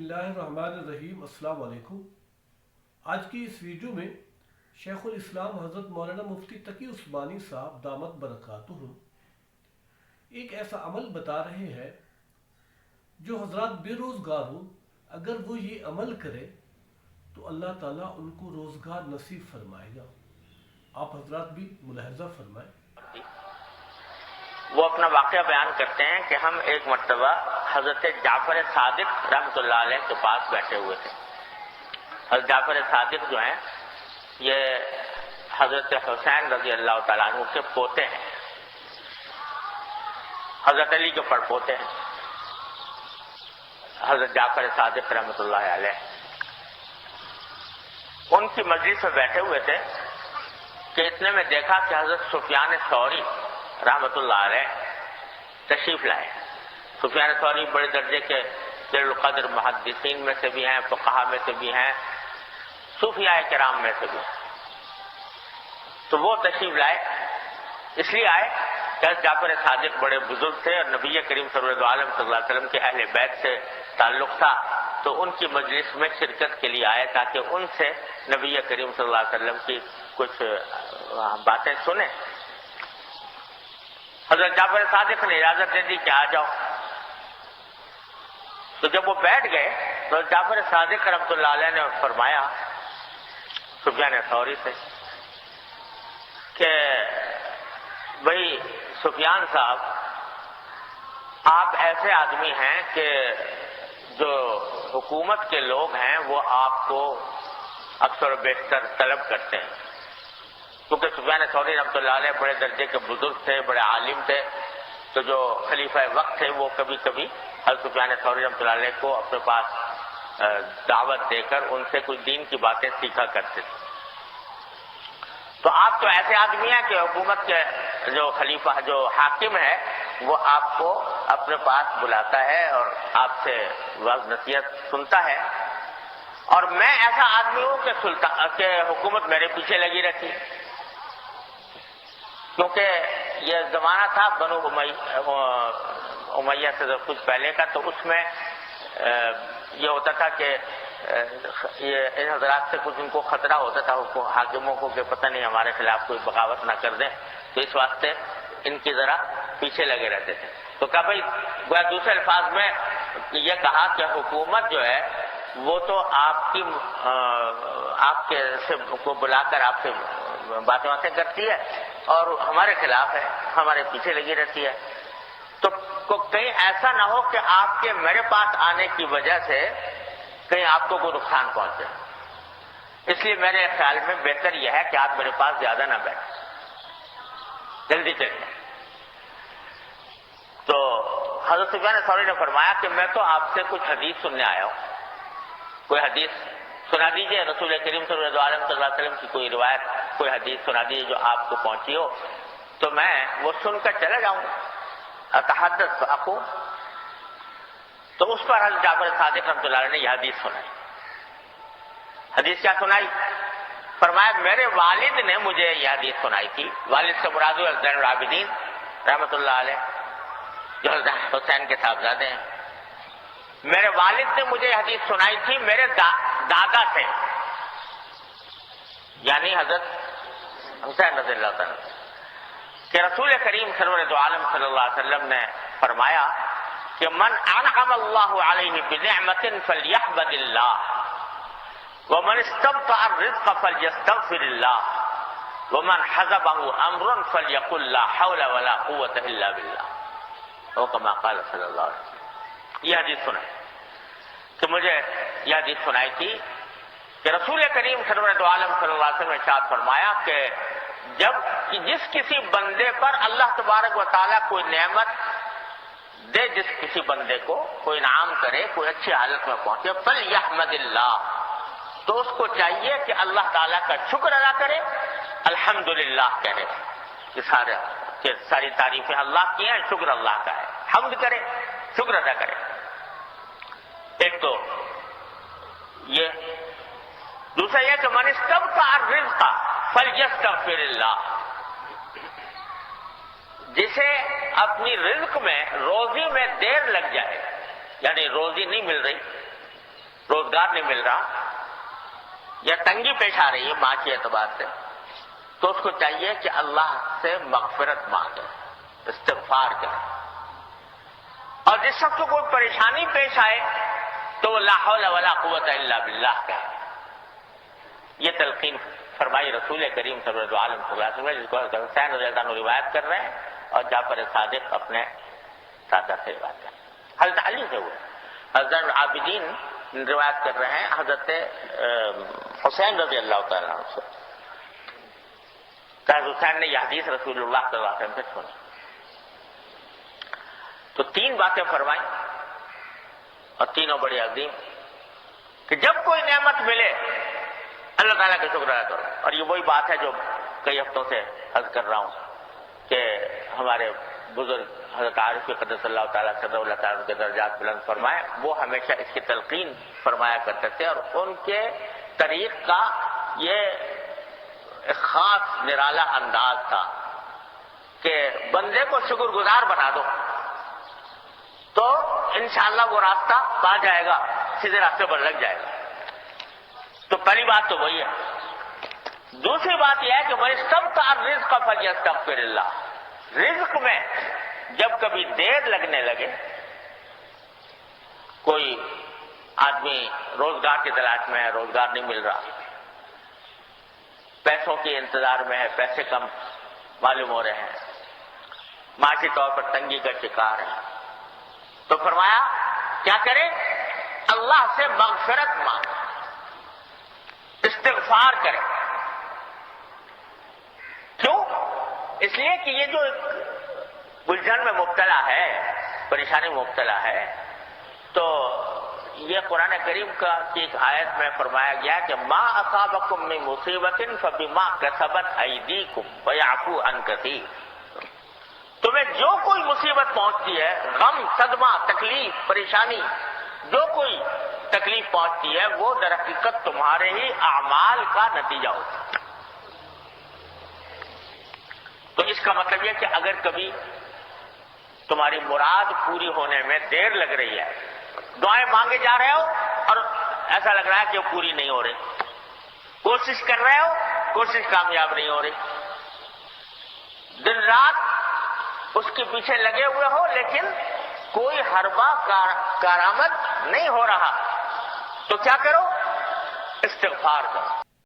اللہ الرحمن الرحیم۔ السلام علیکم۔ آج کی اس ویڈیو میں شیخ الاسلام حضرت مولانا مفتی تقی عثمانی صاحب دامت برکاتہم ایک ایسا عمل بتا رہے ہیں جو حضرات بے روزگار ہوں، اگر وہ یہ عمل کرے تو اللہ تعالیٰ ان کو روزگار نصیب فرمائے گا۔ آپ حضرات بھی ملاحظہ فرمائیں۔ وہ اپنا واقعہ بیان کرتے ہیں کہ ہم ایک مرتبہ حضرت جعفر صادق رحمۃ اللہ علیہ کے پاس بیٹھے ہوئے تھے۔ حضرت جعفر صادق جو ہیں یہ حضرت حسین رضی اللہ تعالیٰ عنہ کے پوتے ہیں، حضرت علی کے پڑپوتے ہیں، حضرت جعفر صادق رحمۃ اللہ علیہ۔ ان کی مجلس میں بیٹھے ہوئے تھے کہ اتنے میں دیکھا کہ حضرت سفیان ثوری رحمۃ اللہ علیہ تشریف لائے۔ سفیان ثوری بڑے درجے کے جلیل القدر محدثین میں سے بھی ہیں، فقہا میں سے بھی ہیں، صوفیاء کرام میں سے بھی ہیں۔ تو وہ تشریف لائے، اس لیے آئے کہ حضرت جعفر صادق بڑے بزرگ تھے اور نبی کریم سرور عالم صلی اللہ علیہ وسلم کے اہل بیت سے تعلق تھا، تو ان کی مجلس میں شرکت کے لیے آئے تاکہ ان سے نبی کریم صلی اللہ علیہ وسلم کی کچھ باتیں سنیں۔ حضرت جعفر صادق نے اجازت دے دی کہ آ جاؤ۔ تو جب وہ بیٹھ گئے تو حضرت جعفر صادق رحمۃ اللہ علیہ نے فرمایا سفیان ثوری سے کہ بھائی سفیان صاحب، آپ ایسے آدمی ہیں کہ جو حکومت کے لوگ ہیں وہ آپ کو اکثر و بیشتر طلب کرتے ہیں، کیونکہ سفیان ثوری رحمۃ اللہ علیہ بڑے درجے کے بزرگ تھے، بڑے عالم تھے، تو جو خلیفہ وقت تھے وہ کبھی کبھی حضرت سفیان ثوری رحمۃ اللہ علیہ کو اپنے پاس دعوت دے کر ان سے کچھ دین کی باتیں سیکھا کرتے تھے۔ تو آپ تو ایسے آدمی ہیں کہ حکومت کے جو خلیفہ جو حاکم ہے وہ آپ کو اپنے پاس بلاتا ہے اور آپ سے وعظ نصیحت سنتا ہے، اور میں ایسا آدمی ہوں کہ حکومت میرے پیچھے لگی رکھی، کیونکہ یہ زمانہ تھا بنو امیہ سے کچھ پہلے کا، تو اس میں یہ ہوتا تھا کہ یہ ان حضرات سے کچھ ان کو خطرہ ہوتا تھا حاکموں کو کہ پتہ نہیں ہمارے خلاف کوئی بغاوت نہ کر دیں، تو اس واسطے ان کی ذرا پیچھے لگے رہتے تھے۔ تو کہا بھائی گویا دوسرے الفاظ میں یہ کہا کہ حکومت جو ہے وہ تو آپ کے سے کو بلا کر آپ سے باتیں کرتی ہے اور ہمارے خلاف ہے، ہمارے پیچھے لگی رہتی ہے، تو کہیں ایسا نہ ہو کہ آپ کے میرے پاس آنے کی وجہ سے کہیں آپ کو کوئی نقصان پہنچے، اس لیے میرے خیال میں بہتر یہ ہے کہ آپ میرے پاس زیادہ نہ بیٹھیں، جلدی چلیں۔ تو حضرت سفیان ثوری نے فرمایا کہ میں تو آپ سے کچھ حدیث سننے آیا ہوں، کوئی حدیث سنا دیجئے، رسول کریم صلی اللہ علیہ وسلم کی کوئی روایت، کوئی حدیث سنا دیجئے جو آپ کو پہنچی ہو، تو میں وہ سن کر چلا جاؤں گا۔ اتحدث فاقوم۔ تو اس پر حضرت جعفر صادق رحمۃ اللہ علیہ نے یہ حدیث سنائی۔ حدیث کیا سنائی؟ فرمایا میرے والد نے مجھے یہ حدیث سنائی تھی۔ والد سے مراد زین العابدین رحمۃ اللہ علیہ جو حضرت حسین کے صاحبزادے ہیں۔ میرے والد نے مجھے یہ حدیث سنائی تھی میرے دادا سے، یعنی حضرت حسین رضی اللہ تعالیٰ، کہ رسول کریم سرور عالم صلی اللہ علیہ وسلم نے فرمایا کہ من انعم اللہ علیہ بنعمت فلیحمد اللہ، ومن استبطأ الرزق فلیستغفر اللہ، ومن حزبہ امر فلیقل لا حول ولا قوة الا باللہ، او کما قال صلی اللہ علیہ وسلم۔ یہ حدیث سنائی کہ مجھے یہ حدیث سنائی تھی کہ رسول کریم سرور عالم صلی اللہ علیہ وسلم نے ارشاد فرمایا کہ جس کسی بندے پر اللہ تبارک و تعالیٰ کوئی نعمت دے، جس کسی بندے کو کوئی انعام کرے، کوئی اچھی حالت میں پہنچے، فلیحمد اللہ، تو اس کو چاہیے کہ اللہ تعالیٰ کا شکر ادا کرے، الحمدللہ کہے کہ ساری تعریفیں اللہ کی ہیں، شکر اللہ کا ہے، حمد کرے، شکر ادا کرے۔ ایک تو یہ، دوسرا یہ کہ من استبطأ الرزق فلیستغفر اللہ، جسے اپنی رزق میں، روزی میں دیر لگ جائے، یعنی روزی نہیں مل رہی، روزگار نہیں مل رہا یا تنگی پیش آ رہی ہے ماں کے اعتبار سے، تو اس کو چاہیے کہ اللہ سے مغفرت مانگے، استغفار کرے، اور جس وقت کو کوئی پریشانی پیش آئے تو وہ لا حول ولا قوت الا باللہ کہے۔ یہ تلقین فرمائی رسول کریم صلی اللہ علیہ وسلم، جس کو حسین رضی اللہ عنہ روایت کر رہے ہیں اور جعفر صادق اپنے دادا سے روایت کر رہے ہیں، حضرت علی سے ہوئے، حضرت عابدین روایت کر رہے ہیں حضرت حسین رضی اللہ تعالیٰ عنہ سے، حضرت حسین نے یہ حدیث رسول اللہ صلی اللہ علیہ وسلم سے سنی۔ تو تین باتیں فرمائیں اور تینوں بڑی عظیم، کہ جب کوئی نعمت ملے اللہ تعالیٰ کا شکر ادا کرو۔ اور یہ وہی بات ہے جو کئی ہفتوں سے عرض کر رہا ہوں کہ ہمارے بزرگ حضرت عارف قدس اللہ تعالیٰ صدر اللہ تعالیٰ کے درجات بلند فرمائے، وہ ہمیشہ اس کی تلقین فرمایا کرتے تھے، اور ان کے طریق کا یہ ایک خاص نرالا انداز تھا کہ بندے کو شکر گزار بنا دو تو انشاءاللہ وہ راستہ پا جائے گا، سیدھے راستے پر لگ جائے گا۔ تو پہلی بات تو وہی ہے۔ دوسری بات یہ ہے کہ میں سب کا رزق فلیستغفر اللہ، رزق میں جب کبھی دیر لگنے لگے، کوئی آدمی روزگار کی تلاش میں ہے، روزگار نہیں مل رہا، پیسوں کے انتظار میں ہے، پیسے کم معلوم ہو رہے ہیں، معاشی طور پر تنگی کا شکار ہے، تو فرمایا کیا کرے؟ اللہ سے مغفرت مانگے، استغفار کرے۔ کیوں؟ اس لیے کہ یہ جو الجھن میں مبتلا ہے، پریشانی میں مبتلا ہے، تو یہ قرآن کریم کا کی ایک آیت میں فرمایا گیا کہ ما اصابکم من مصیبت فبما کسبت ایدیکم ویعفو عن کثیر، تمہیں جو کوئی مصیبت پہنچتی ہے، غم، صدمہ، تکلیف، پریشانی، جو کوئی تکلیف پہنچتی ہے وہ در حقیقت تمہارے ہی اعمال کا نتیجہ ہوتا ہے۔ تو اس کا مطلب یہ کہ اگر کبھی تمہاری مراد پوری ہونے میں دیر لگ رہی ہے، دعائیں مانگے جا رہے ہو اور ایسا لگ رہا ہے کہ وہ پوری نہیں ہو رہی، کوشش کر رہے ہو، کوشش کامیاب نہیں ہو رہی، دن رات اس کے پیچھے لگے ہوئے ہو لیکن کوئی حربہ کارآمد نہیں ہو رہا، تو کیا کرو؟ استغفار کرو۔